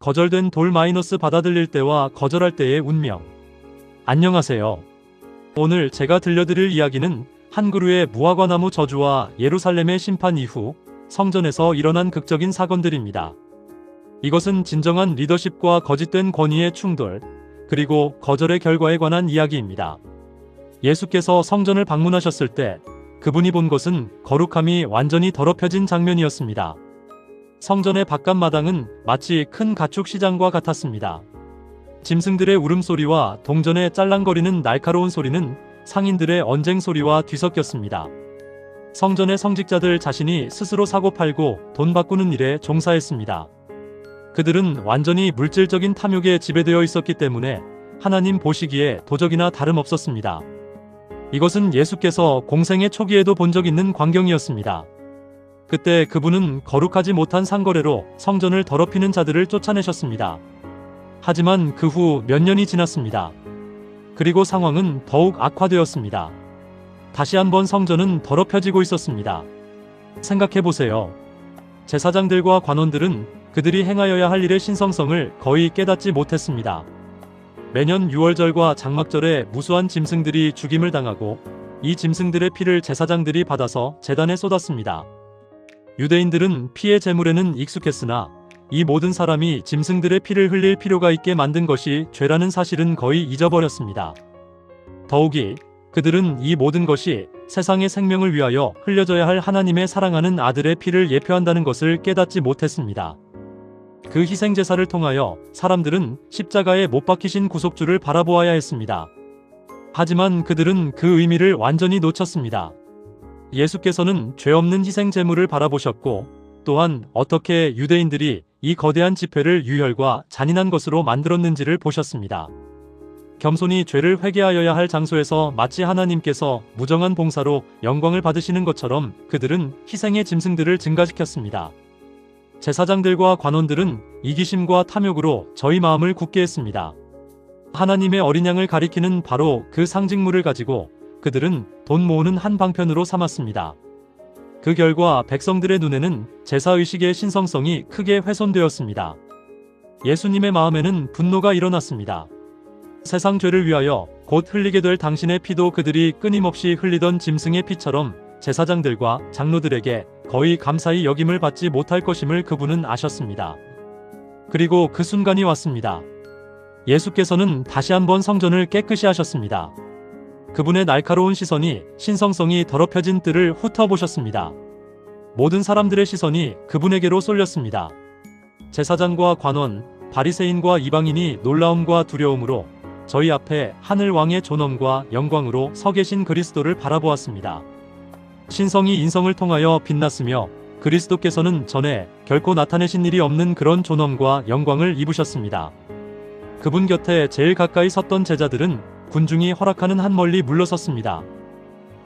거절된 돌 마이너스 받아들일 때와 거절할 때의 운명. 안녕하세요. 오늘 제가 들려드릴 이야기는 한 그루의 무화과나무 저주와 예루살렘의 심판 이후 성전에서 일어난 극적인 사건들입니다. 이것은 진정한 리더십과 거짓된 권위의 충돌, 그리고 거절의 결과에 관한 이야기입니다. 예수께서 성전을 방문하셨을 때 그분이 본 것은 거룩함이 완전히 더럽혀진 장면이었습니다. 성전의 바깥마당은 마치 큰 가축 시장과 같았습니다. 짐승들의 울음소리와 동전의 짤랑거리는 날카로운 소리는 상인들의 언쟁 소리와 뒤섞였습니다. 성전의 성직자들 자신이 스스로 사고팔고 돈 바꾸는 일에 종사했습니다. 그들은 완전히 물질적인 탐욕에 지배되어 있었기 때문에 하나님 보시기에 도적이나 다름없었습니다. 이것은 예수께서 공생의 초기에도 본 적 있는 광경이었습니다. 그때 그분은 거룩하지 못한 상거래로 성전을 더럽히는 자들을 쫓아내셨습니다. 하지만 그 후 몇 년이 지났습니다. 그리고 상황은 더욱 악화되었습니다. 다시 한번 성전은 더럽혀지고 있었습니다. 생각해보세요. 제사장들과 관원들은 그들이 행하여야 할 일의 신성성을 거의 깨닫지 못했습니다. 매년 유월절과 장막절에 무수한 짐승들이 죽임을 당하고 이 짐승들의 피를 제사장들이 받아서 제단에 쏟았습니다. 유대인들은 피의 제물에는 익숙했으나 이 모든 사람이 짐승들의 피를 흘릴 필요가 있게 만든 것이 죄라는 사실은 거의 잊어버렸습니다. 더욱이 그들은 이 모든 것이 세상의 생명을 위하여 흘려져야 할 하나님의 사랑하는 아들의 피를 예표한다는 것을 깨닫지 못했습니다. 그 희생제사를 통하여 사람들은 십자가에 못 박히신 구속주를 바라보아야 했습니다. 하지만 그들은 그 의미를 완전히 놓쳤습니다. 예수께서는 죄 없는 희생 제물을 바라보셨고 또한 어떻게 유대인들이 이 거대한 집회를 유혈과 잔인한 것으로 만들었는지를 보셨습니다. 겸손히 죄를 회개하여야 할 장소에서 마치 하나님께서 무정한 봉사로 영광을 받으시는 것처럼 그들은 희생의 짐승들을 증가시켰습니다. 제사장들과 관원들은 이기심과 탐욕으로 저희 마음을 굳게 했습니다. 하나님의 어린 양을 가리키는 바로 그 상징물을 가지고 그들은 돈 모으는 한 방편으로 삼았습니다. 그 결과 백성들의 눈에는 제사의식의 신성성이 크게 훼손되었습니다. 예수님의 마음에는 분노가 일어났습니다. 세상 죄를 위하여 곧 흘리게 될 당신의 피도 그들이 끊임없이 흘리던 짐승의 피처럼 제사장들과 장로들에게 거의 감사히 여김을 받지 못할 것임을 그분은 아셨습니다. 그리고 그 순간이 왔습니다. 예수께서는 다시 한번 성전을 깨끗이 하셨습니다. 그분의 날카로운 시선이 신성성이 더럽혀진 뜰을 훑어보셨습니다. 모든 사람들의 시선이 그분에게로 쏠렸습니다. 제사장과 관원, 바리새인과 이방인이 놀라움과 두려움으로 저희 앞에 하늘 왕의 존엄과 영광으로 서 계신 그리스도를 바라보았습니다. 신성이 인성을 통하여 빛났으며 그리스도께서는 전에 결코 나타내신 일이 없는 그런 존엄과 영광을 입으셨습니다. 그분 곁에 제일 가까이 섰던 제자들은 군중이 허락하는 한 멀리 물러섰습니다.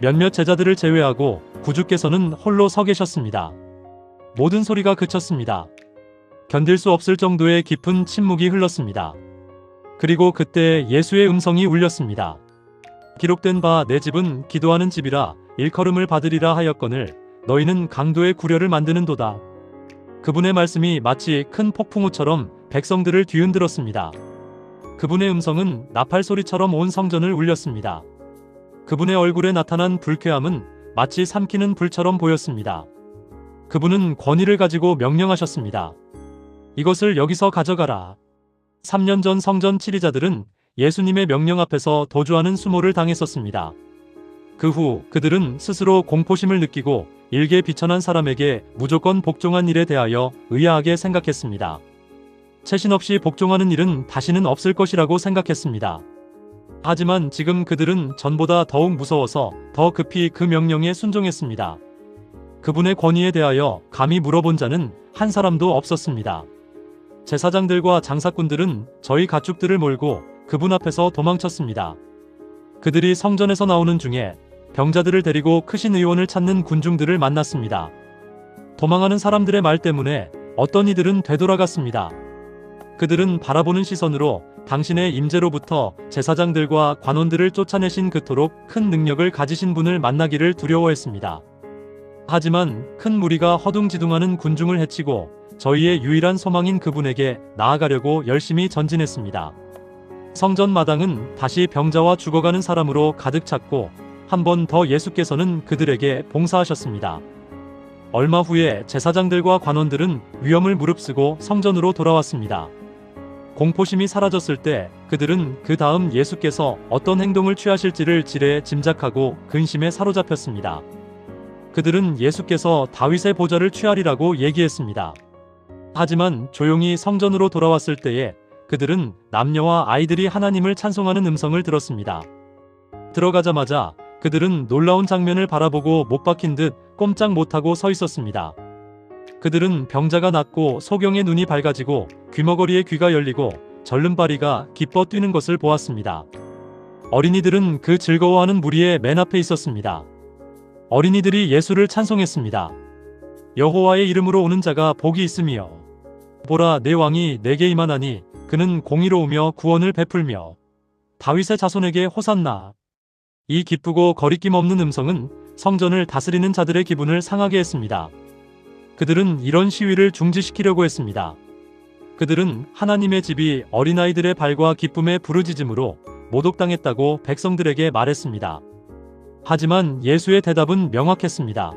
몇몇 제자들을 제외하고 구주께서는 홀로 서 계셨습니다. 모든 소리가 그쳤습니다. 견딜 수 없을 정도의 깊은 침묵이 흘렀습니다. 그리고 그때 예수의 음성이 울렸습니다. 기록된 바 내 집은 기도하는 집이라 일컬음을 받으리라 하였거늘 너희는 강도의 구려를 만드는도다. 그분의 말씀이 마치 큰 폭풍우처럼 백성들을 뒤흔들었습니다. 그분의 음성은 나팔 소리처럼 온 성전을 울렸습니다. 그분의 얼굴에 나타난 불쾌함은 마치 삼키는 불처럼 보였습니다. 그분은 권위를 가지고 명령하셨습니다. 이것을 여기서 가져가라. 3년 전 성전 치리자들은 예수님의 명령 앞에서 도주하는 수모를 당했었습니다. 그 후 그들은 스스로 공포심을 느끼고 일개 비천한 사람에게 무조건 복종한 일에 대하여 의아하게 생각했습니다. 채신 없이 복종하는 일은 다시는 없을 것이라고 생각했습니다. 하지만 지금 그들은 전보다 더욱 무서워서 더 급히 그 명령에 순종했습니다. 그분의 권위에 대하여 감히 물어본 자는 한 사람도 없었습니다. 제사장들과 장사꾼들은 저희 가축들을 몰고 그분 앞에서 도망쳤습니다. 그들이 성전에서 나오는 중에 병자들을 데리고 크신 의원을 찾는 군중들을 만났습니다. 도망하는 사람들의 말 때문에 어떤 이들은 되돌아갔습니다. 그들은 바라보는 시선으로 당신의 임재로부터 제사장들과 관원들을 쫓아내신 그토록 큰 능력을 가지신 분을 만나기를 두려워했습니다. 하지만 큰 무리가 허둥지둥하는 군중을 해치고 저희의 유일한 소망인 그분에게 나아가려고 열심히 전진했습니다. 성전 마당은 다시 병자와 죽어가는 사람으로 가득 찼고 한 번 더 예수께서는 그들에게 봉사하셨습니다. 얼마 후에 제사장들과 관원들은 위험을 무릅쓰고 성전으로 돌아왔습니다. 공포심이 사라졌을 때 그들은 그 다음 예수께서 어떤 행동을 취하실지를 지레 짐작하고 근심에 사로잡혔습니다. 그들은 예수께서 다윗의 보좌를 취하리라고 얘기했습니다. 하지만 조용히 성전으로 돌아왔을 때에 그들은 남녀와 아이들이 하나님을 찬송하는 음성을 들었습니다. 들어가자마자 그들은 놀라운 장면을 바라보고 못 박힌 듯 꼼짝 못하고 서 있었습니다. 그들은 병자가 낫고 소경의 눈이 밝아지고 귀머거리의 귀가 열리고 절름발이가 기뻐 뛰는 것을 보았습니다. 어린이들은 그 즐거워하는 무리의 맨 앞에 있었습니다. 어린이들이 예수를 찬송했습니다. 여호와의 이름으로 오는 자가 복이 있으며 보라 내 왕이 내게 임하나니 그는 공의로우며 구원을 베풀며 다윗의 자손에게 호산나. 이 기쁘고 거리낌 없는 음성은 성전을 다스리는 자들의 기분을 상하게 했습니다. 그들은 이런 시위를 중지시키려고 했습니다. 그들은 하나님의 집이 어린아이들의 발과 기쁨의 부르짖음으로 모독당했다고 백성들에게 말했습니다. 하지만 예수의 대답은 명확했습니다.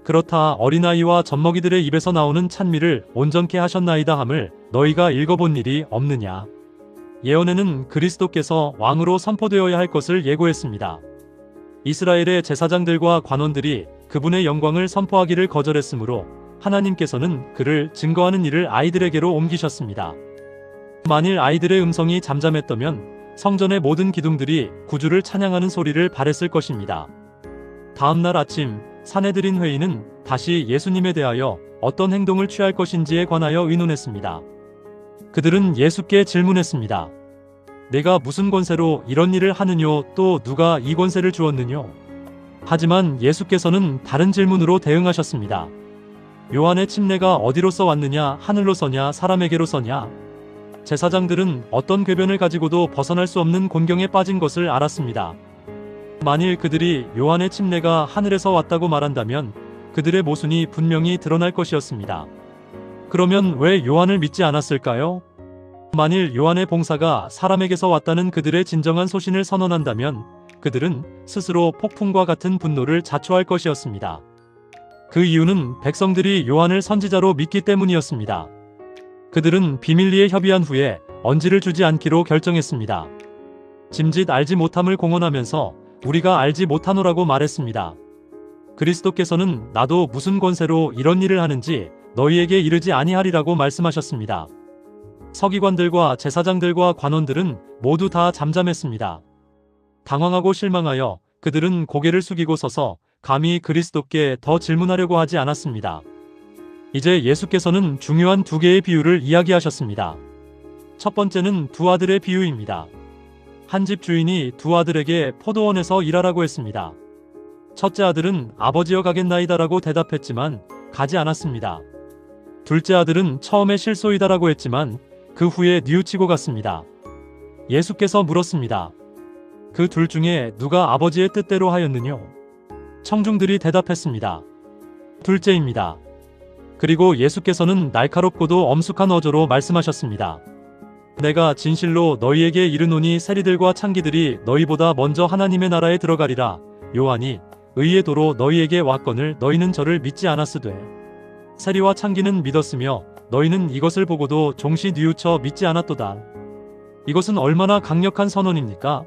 그렇다 어린아이와 젖먹이들의 입에서 나오는 찬미를 온전케 하셨나이다 함을 너희가 읽어본 일이 없느냐. 예언에는 그리스도께서 왕으로 선포되어야 할 것을 예고했습니다. 이스라엘의 제사장들과 관원들이 그분의 영광을 선포하기를 거절했으므로 하나님께서는 그를 증거하는 일을 아이들에게로 옮기셨습니다. 만일 아이들의 음성이 잠잠했다면 성전의 모든 기둥들이 구주를 찬양하는 소리를 발했을 것입니다. 다음날 아침 산헤드린 회의는 다시 예수님에 대하여 어떤 행동을 취할 것인지에 관하여 의논했습니다. 그들은 예수께 질문했습니다. 내가 무슨 권세로 이런 일을 하느뇨? 또 누가 이 권세를 주었느뇨? 하지만 예수께서는 다른 질문으로 대응하셨습니다. 요한의 침례가 어디로서 왔느냐? 하늘로서냐? 사람에게로서냐? 제사장들은 어떤 궤변을 가지고도 벗어날 수 없는 곤경에 빠진 것을 알았습니다. 만일 그들이 요한의 침례가 하늘에서 왔다고 말한다면 그들의 모순이 분명히 드러날 것이었습니다. 그러면 왜 요한을 믿지 않았을까요? 만일 요한의 봉사가 사람에게서 왔다는 그들의 진정한 소신을 선언한다면 그들은 스스로 폭풍과 같은 분노를 자초할 것이었습니다. 그 이유는 백성들이 요한을 선지자로 믿기 때문이었습니다. 그들은 비밀리에 협의한 후에 언지를 주지 않기로 결정했습니다. 짐짓 알지 못함을 공언하면서 우리가 알지 못하노라고 말했습니다. 그리스도께서는 나도 무슨 권세로 이런 일을 하는지 너희에게 이르지 아니하리라고 말씀하셨습니다. 서기관들과 제사장들과 관원들은 모두 다 잠잠했습니다. 당황하고 실망하여 그들은 고개를 숙이고 서서 감히 그리스도께 더 질문하려고 하지 않았습니다. 이제 예수께서는 중요한 두 개의 비유를 이야기하셨습니다. 첫 번째는 두 아들의 비유입니다. 한 집 주인이 두 아들에게 포도원에서 일하라고 했습니다. 첫째 아들은 아버지여 가겠나이다라고 대답했지만 가지 않았습니다. 둘째 아들은 처음에 실소이다라고 했지만 그 후에 뉘우치고 갔습니다. 예수께서 물었습니다. 그 둘 중에 누가 아버지의 뜻대로 하였느뇨? 청중들이 대답했습니다. 둘째입니다. 그리고 예수께서는 날카롭고도 엄숙한 어조로 말씀하셨습니다. 내가 진실로 너희에게 이르노니 세리들과 창기들이 너희보다 먼저 하나님의 나라에 들어가리라. 요한이 의의 도로 너희에게 왔거늘 너희는 저를 믿지 않았으되 세리와 창기는 믿었으며 너희는 이것을 보고도 종시 뉘우쳐 믿지 않았도다. 이것은 얼마나 강력한 선언입니까?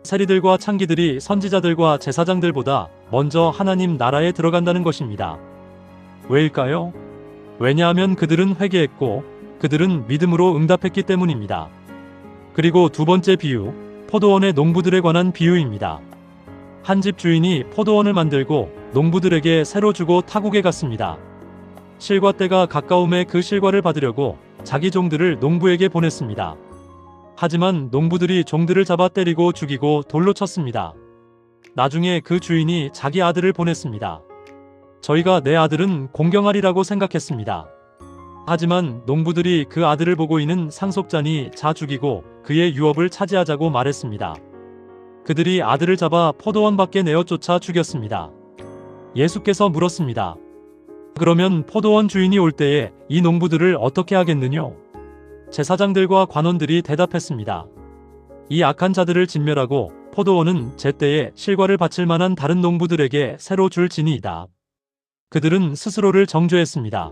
세리들과 창기들이 선지자들과 제사장들보다 먼저 하나님 나라에 들어간다는 것입니다. 왜일까요? 왜냐하면 그들은 회개했고 그들은 믿음으로 응답했기 때문입니다. 그리고 두 번째 비유, 포도원의 농부들에 관한 비유입니다. 한 집 주인이 포도원을 만들고 농부들에게 새로 주고 타국에 갔습니다. 실과 때가 가까움에 그 실과를 받으려고 자기 종들을 농부에게 보냈습니다. 하지만 농부들이 종들을 잡아 때리고 죽이고 돌로 쳤습니다. 나중에 그 주인이 자기 아들을 보냈습니다. 저희가 내 아들은 공경하리라고 생각했습니다. 하지만 농부들이 그 아들을 보고 이는 상속자니 자 죽이고 그의 유업을 차지하자고 말했습니다. 그들이 아들을 잡아 포도원 밖에 내어 쫓아 죽였습니다. 예수께서 물었습니다. 그러면 포도원 주인이 올 때에 이 농부들을 어떻게 하겠느뇨? 제사장들과 관원들이 대답했습니다. 이 악한 자들을 진멸하고 포도원은 제때에 실과를 바칠 만한 다른 농부들에게 새로 줄 지니이다. 그들은 스스로를 정죄했습니다.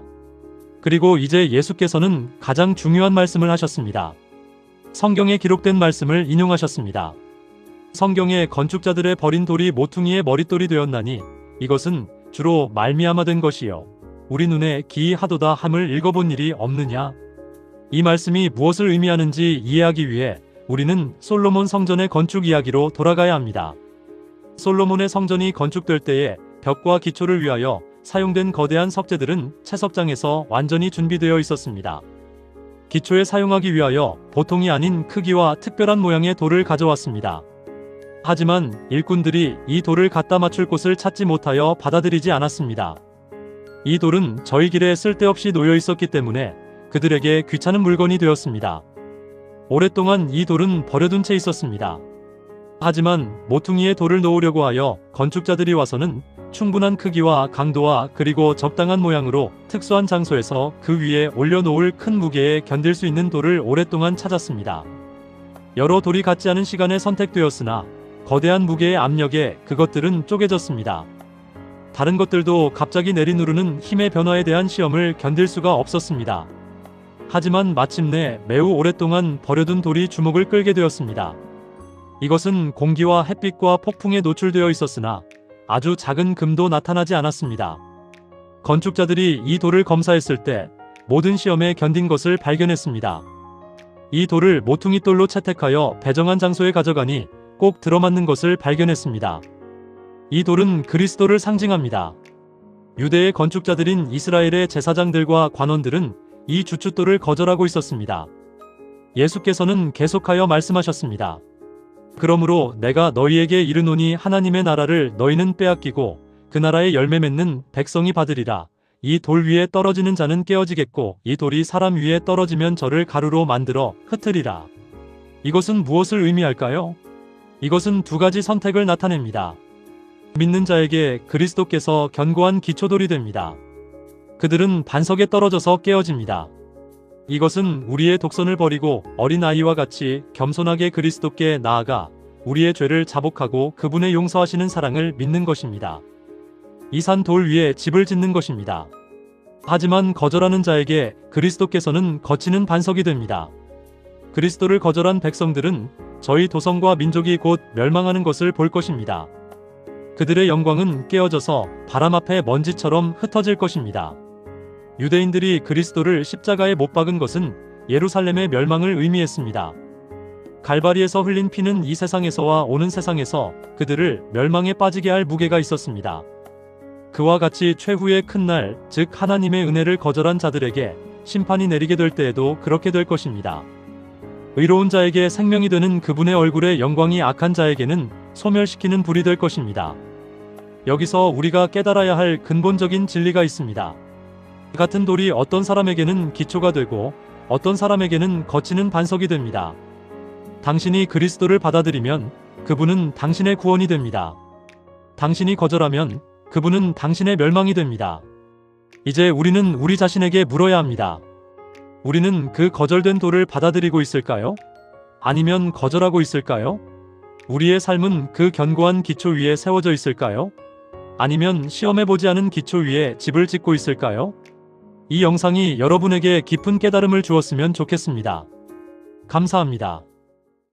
그리고 이제 예수께서는 가장 중요한 말씀을 하셨습니다. 성경에 기록된 말씀을 인용하셨습니다. 성경에 건축자들의 버린 돌이 모퉁이의 머릿돌이 되었나니 이것은 주로 말미암아 된 것이요 우리 눈에 기이하도다 함을 읽어본 일이 없느냐? 이 말씀이 무엇을 의미하는지 이해하기 위해 우리는 솔로몬 성전의 건축 이야기로 돌아가야 합니다. 솔로몬의 성전이 건축될 때에 벽과 기초를 위하여 사용된 거대한 석재들은 채석장에서 완전히 준비되어 있었습니다. 기초에 사용하기 위하여 보통이 아닌 크기와 특별한 모양의 돌을 가져왔습니다. 하지만 일꾼들이 이 돌을 갖다 맞출 곳을 찾지 못하여 받아들이지 않았습니다. 이 돌은 저희 길에 쓸데없이 놓여 있었기 때문에 그들에게 귀찮은 물건이 되었습니다. 오랫동안 이 돌은 버려둔 채 있었습니다. 하지만 모퉁이에 돌을 놓으려고 하여 건축자들이 와서는 충분한 크기와 강도와 그리고 적당한 모양으로 특수한 장소에서 그 위에 올려놓을 큰 무게에 견딜 수 있는 돌을 오랫동안 찾았습니다. 여러 돌이 같지 않은 시간에 선택되었으나 거대한 무게의 압력에 그것들은 쪼개졌습니다. 다른 것들도 갑자기 내리누르는 힘의 변화에 대한 시험을 견딜 수가 없었습니다. 하지만 마침내 매우 오랫동안 버려둔 돌이 주목을 끌게 되었습니다. 이것은 공기와 햇빛과 폭풍에 노출되어 있었으나 아주 작은 금도 나타나지 않았습니다. 건축자들이 이 돌을 검사했을 때 모든 시험에 견딘 것을 발견했습니다. 이 돌을 모퉁이돌로 채택하여 배정한 장소에 가져가니 꼭 들어맞는 것을 발견했습니다. 이 돌은 그리스도를 상징합니다. 유대의 건축자들인 이스라엘의 제사장들과 관원들은 이 주춧돌을 거절하고 있었습니다. 예수께서는 계속하여 말씀하셨습니다. 그러므로 내가 너희에게 이르노니 하나님의 나라를 너희는 빼앗기고 그 나라의 열매 맺는 백성이 받으리라. 이 돌 위에 떨어지는 자는 깨어지겠고 이 돌이 사람 위에 떨어지면 저를 가루로 만들어 흩으리라. 이것은 무엇을 의미할까요? 이것은 두 가지 선택을 나타냅니다. 믿는 자에게 그리스도께서 견고한 기초돌이 됩니다. 그들은 반석에 떨어져서 깨어집니다. 이것은 우리의 독선을 버리고 어린아이와 같이 겸손하게 그리스도께 나아가 우리의 죄를 자복하고 그분의 용서하시는 사랑을 믿는 것입니다. 이 산 돌 위에 집을 짓는 것입니다. 하지만 거절하는 자에게 그리스도께서는 거치는 반석이 됩니다. 그리스도를 거절한 백성들은 저희 도성과 민족이 곧 멸망하는 것을 볼 것입니다. 그들의 영광은 깨어져서 바람 앞에 먼지처럼 흩어질 것입니다. 유대인들이 그리스도를 십자가에 못 박은 것은 예루살렘의 멸망을 의미했습니다. 갈바리에서 흘린 피는 이 세상에서와 오는 세상에서 그들을 멸망에 빠지게 할 무게가 있었습니다. 그와 같이 최후의 큰 날, 즉 하나님의 은혜를 거절한 자들에게 심판이 내리게 될 때에도 그렇게 될 것입니다. 의로운 자에게 생명이 되는 그분의 얼굴의 영광이 악한 자에게는 소멸시키는 불이 될 것입니다. 여기서 우리가 깨달아야 할 근본적인 진리가 있습니다. 같은 돌이 어떤 사람에게는 기초가 되고 어떤 사람에게는 거치는 반석이 됩니다. 당신이 그리스도를 받아들이면 그분은 당신의 구원이 됩니다. 당신이 거절하면 그분은 당신의 멸망이 됩니다. 이제 우리는 우리 자신에게 물어야 합니다. 우리는 그 거절된 돌을 받아들이고 있을까요? 아니면 거절하고 있을까요? 우리의 삶은 그 견고한 기초 위에 세워져 있을까요? 아니면 시험해보지 않은 기초 위에 집을 짓고 있을까요? 이 영상이 여러분에게 깊은 깨달음을 주었으면 좋겠습니다. 감사합니다.